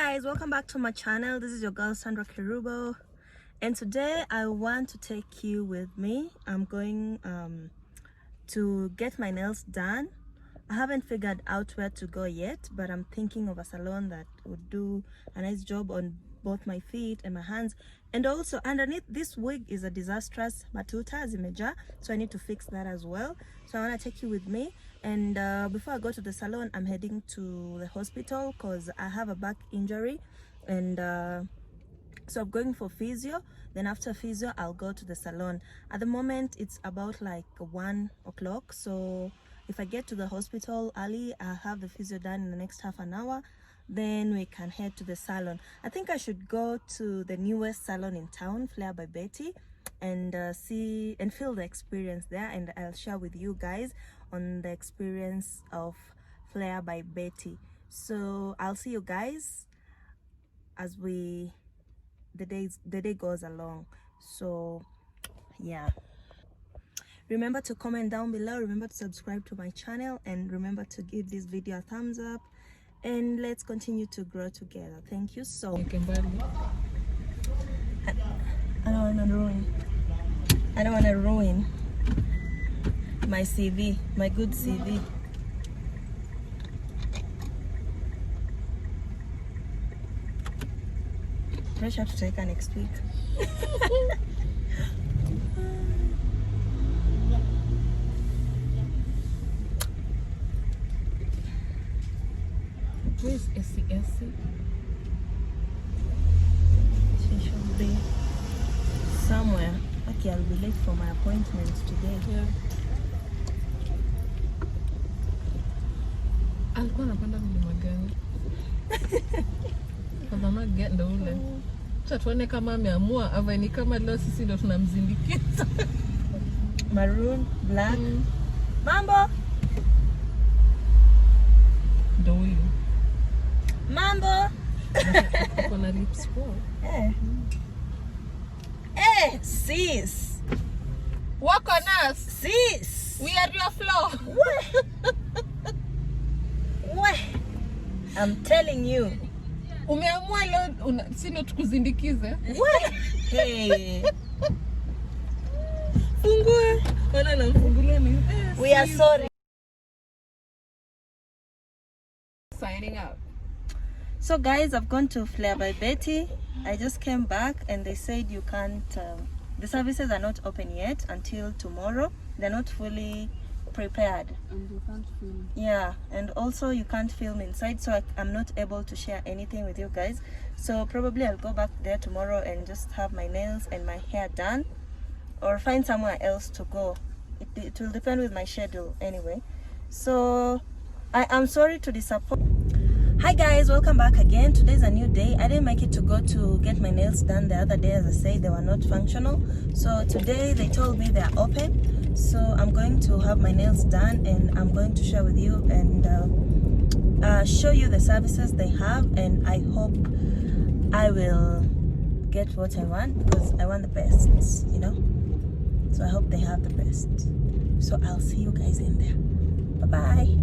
guys, welcome back to my channel. This is your girl Sandra Kerubo, and today I want to take you with me. I'm going to get my nails done. I haven't figured out where to go yet, but I'm thinking of a salon that would do a nice job on both my feet and my hands. And also underneath this wig is a disastrous matuta zimeja, so I need to fix that as well. So I want to take you with me. And before I go to the salon, I'm heading to the hospital because I have a back injury, and so I'm going for physio. Then after physio, I'll go to the salon. At the moment it's about like 1 o'clock, so if I get to the hospital early, I'll have the physio done in the next half an hour, then we can head to the salon. I think I should go to the newest salon in town, Flair by Betty, and see and feel the experience there, and I'll share with you guys on the experience of Flair by Betty. So I'll see you guys as the day goes along. So yeah, remember to comment down below, remember to subscribe to my channel, and remember to give this video a thumbs up, and let's continue to grow together. Thank you so much. I don't want to ruin my CV, my good CV. Fresh have to take her next week. Where's SCSC? She should be somewhere. Okay, I'll be late for my appointment today. Yeah. Alikuwa anapanda mlima gani? Kama ndo ule. Acha tuone kama ameamua ama ni kama leo sisi ndo tunamzindikiza. Maroon, black. Mambo. Ndo huyu. Mambo. Kuna lips poa. Sis. Work on us. Sis. We are your floor. What? I'm telling you. Umeamua leo si ndo tukuzindikize. Hey. Fungue. Wana namfungulia ni. We are sorry. Signing up. So guys, I've gone to Flair by Betty. I just came back and they said you can't, the services are not open yet until tomorrow. They're not fully prepared. And you can't film. Yeah, and also you can't film inside, so I'm not able to share anything with you guys. So probably I'll go back there tomorrow and just have my nails and my hair done, or find somewhere else to go. It will depend with my schedule anyway. So I am sorry to disappoint. Hi guys, welcome back again. Today's a new day. I didn't make it to go to get my nails done the other day. As I said, they were not functional, so today they told me they are open, so I'm going to have my nails done, and I'm going to share with you and show you the services they have, and I hope I will get what I want, because I want the best, you know. So I hope they have the best. So I'll see you guys in there. Bye bye.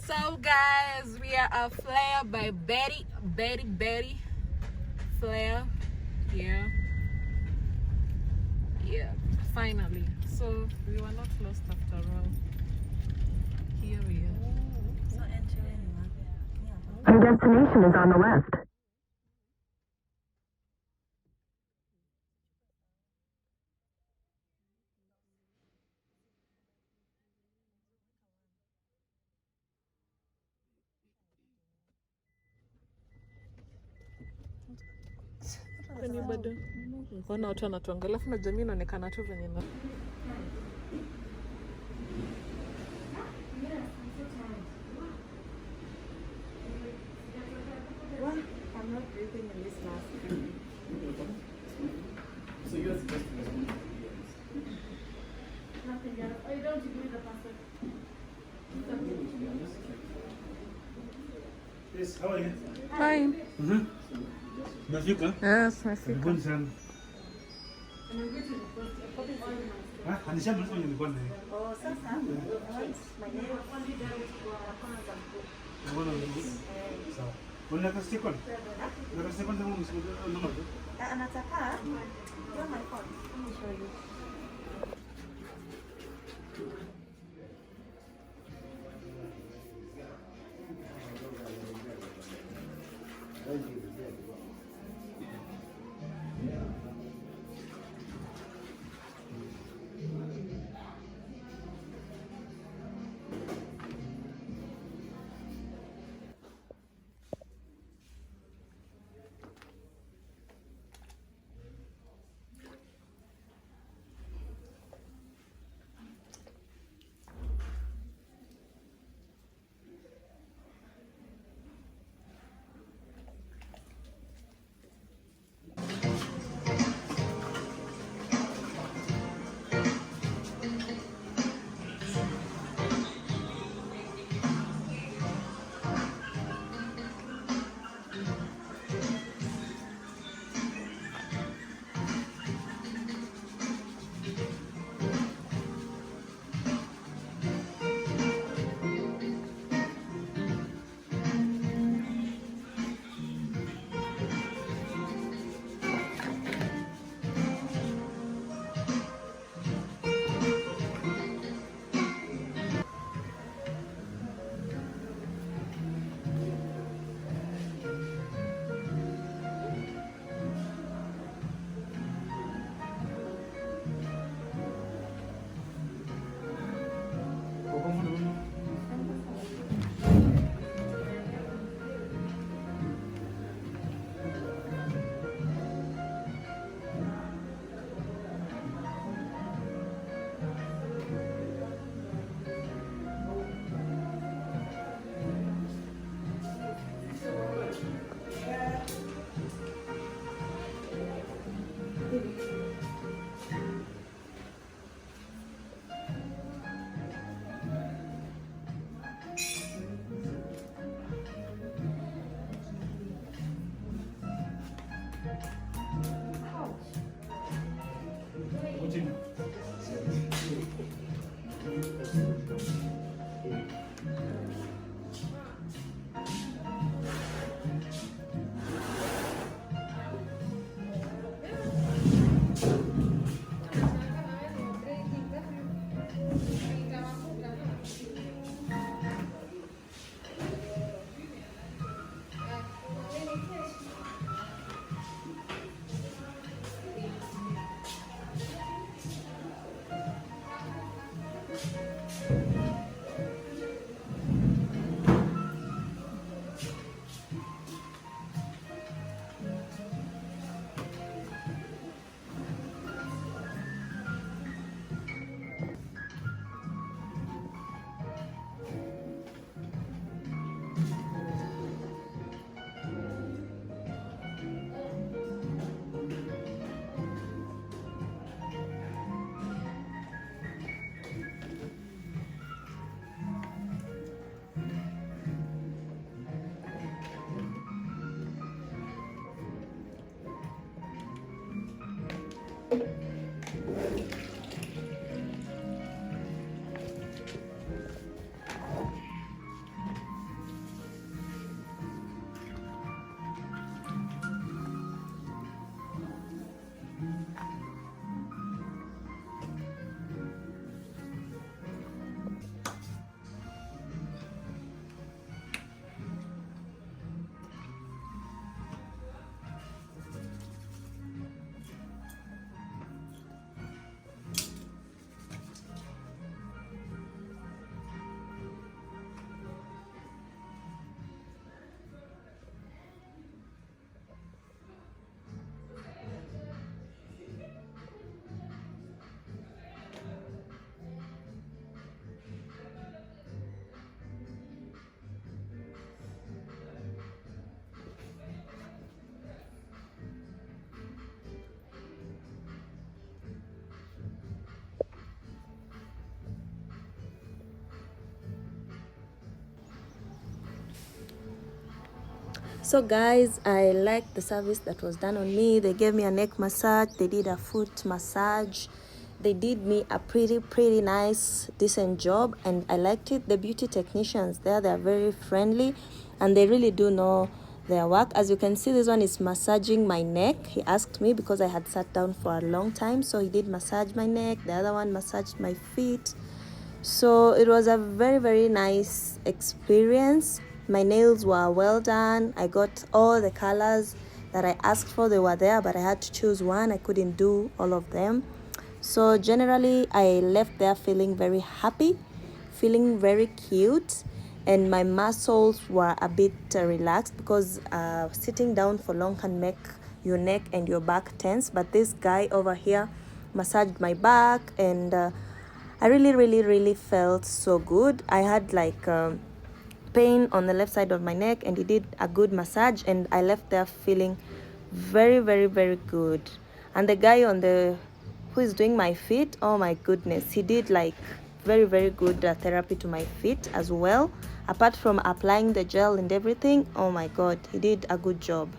So guys, we are at Flair by Betty Flair. Yeah, finally. So we were not lost after all. Here we are. Your destination is on the left. Kwani bado wana watu wanatuangalia, alafu na jamii inaonekana tu venye na I'm not breathing in this mask. So yours is just nothing else. Oh, you don't agree with the password? Yes, how are you? Fine. Nafika? Yes, nafika. Karibuni sana. Anishamaliza kwenye mikono. Oh, sasa, I want my nails Sawa. Unataka stick on? Unataka stick on kama msimu ndio. Anataka. Where's my phone? Let me show you. So guys, I liked the service that was done on me. They gave me a neck massage, they did a foot massage, they did me a pretty nice decent job, and I liked it. The beauty technicians there, they're very friendly and they really do know their work. As you can see, this one is massaging my neck. He asked me because I had sat down for a long time, so he did massage my neck. The other one massaged my feet. So it was a very nice experience. My nails were well done. I got all the colors that I asked for. They were there, but I had to choose one. I couldn't do all of them. So generally I left there feeling very happy, feeling very cute, and my muscles were a bit relaxed because sitting down for long can make your neck and your back tense. But this guy over here massaged my back, and I really felt so good. I had like pain on the left side of my neck, and he did a good massage, and I left there feeling very good. And the guy on the who is doing my feet, oh my goodness, he did like very good therapy to my feet as well. Apart from applying the gel and everything, oh my god, he did a good job.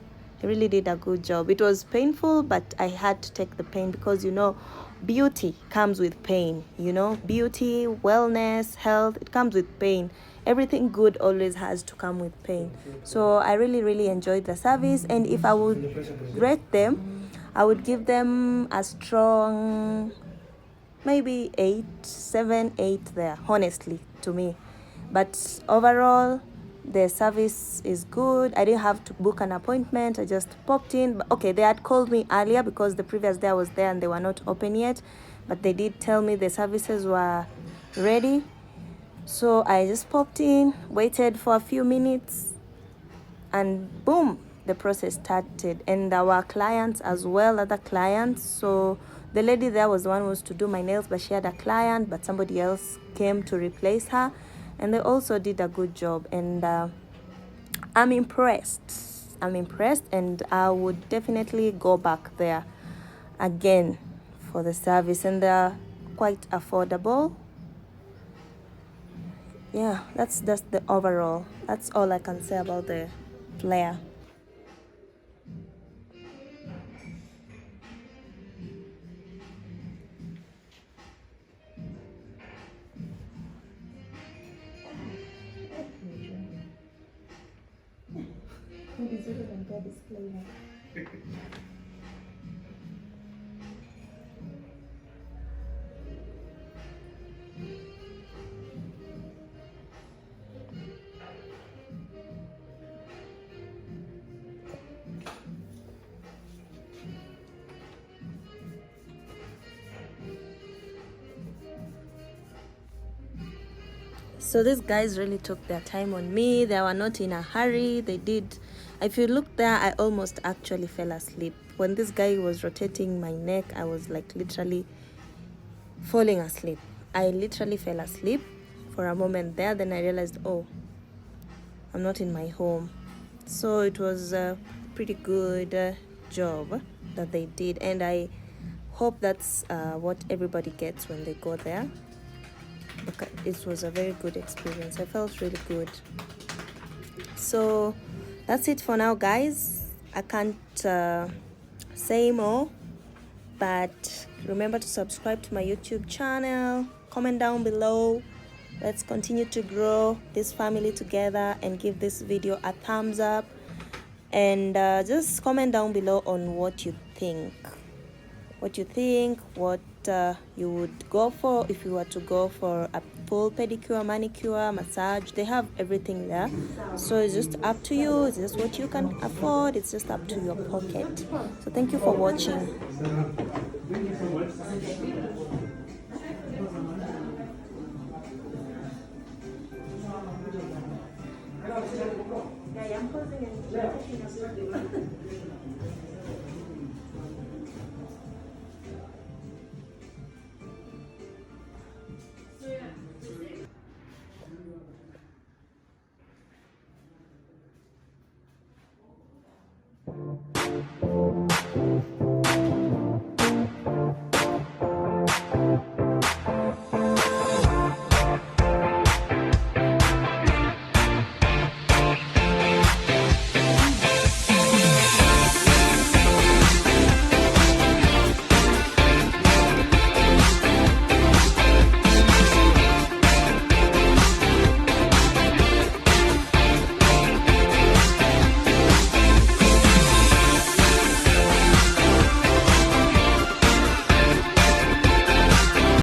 He really did a good job. It was painful, but I had to take the pain because, you know, beauty comes with pain. You know, beauty, wellness, health, it comes with pain. Everything good always has to come with pain. So I really enjoyed the service, and if I would rate them, I would give them a strong maybe 8, 7, 8 there, honestly, to me. But overall, the service is good. I didn't have to book an appointment. I just popped in. But okay, they had called me earlier because the previous day I was there and they were not open yet. But they did tell me the services were ready. So I just popped in, waited for a few minutes, and boom, the process started. And there were clients as well, other clients. So the lady there was the one who was to do my nails, but she had a client, but somebody else came to replace her, and they also did a good job. And I'm impressed, and I would definitely go back there again for the service, and they're quite affordable. Yeah, that's the overall. That's all I can say about the flare. So these guys really took their time on me. They were not in a hurry. They did. If you look there, I almost actually fell asleep. When this guy was rotating my neck, I was like literally falling asleep. I literally fell asleep for a moment there. Then I realized, oh, I'm not in my home. So it was a pretty good job that they did. And I hope that's what everybody gets when they go there. Okay, it was a very good experience. I felt really good. So that's it for now, guys. I can't say more, but remember to subscribe to my YouTube channel, comment down below. Let's continue to grow this family together, and give this video a thumbs up, and just comment down below on what you think, what you would go for if you were to go for a full pedicure, manicure, massage. They have everything there, so it's just up to you. It's just what you can afford. It's just up to your pocket. So thank you for watching. I'm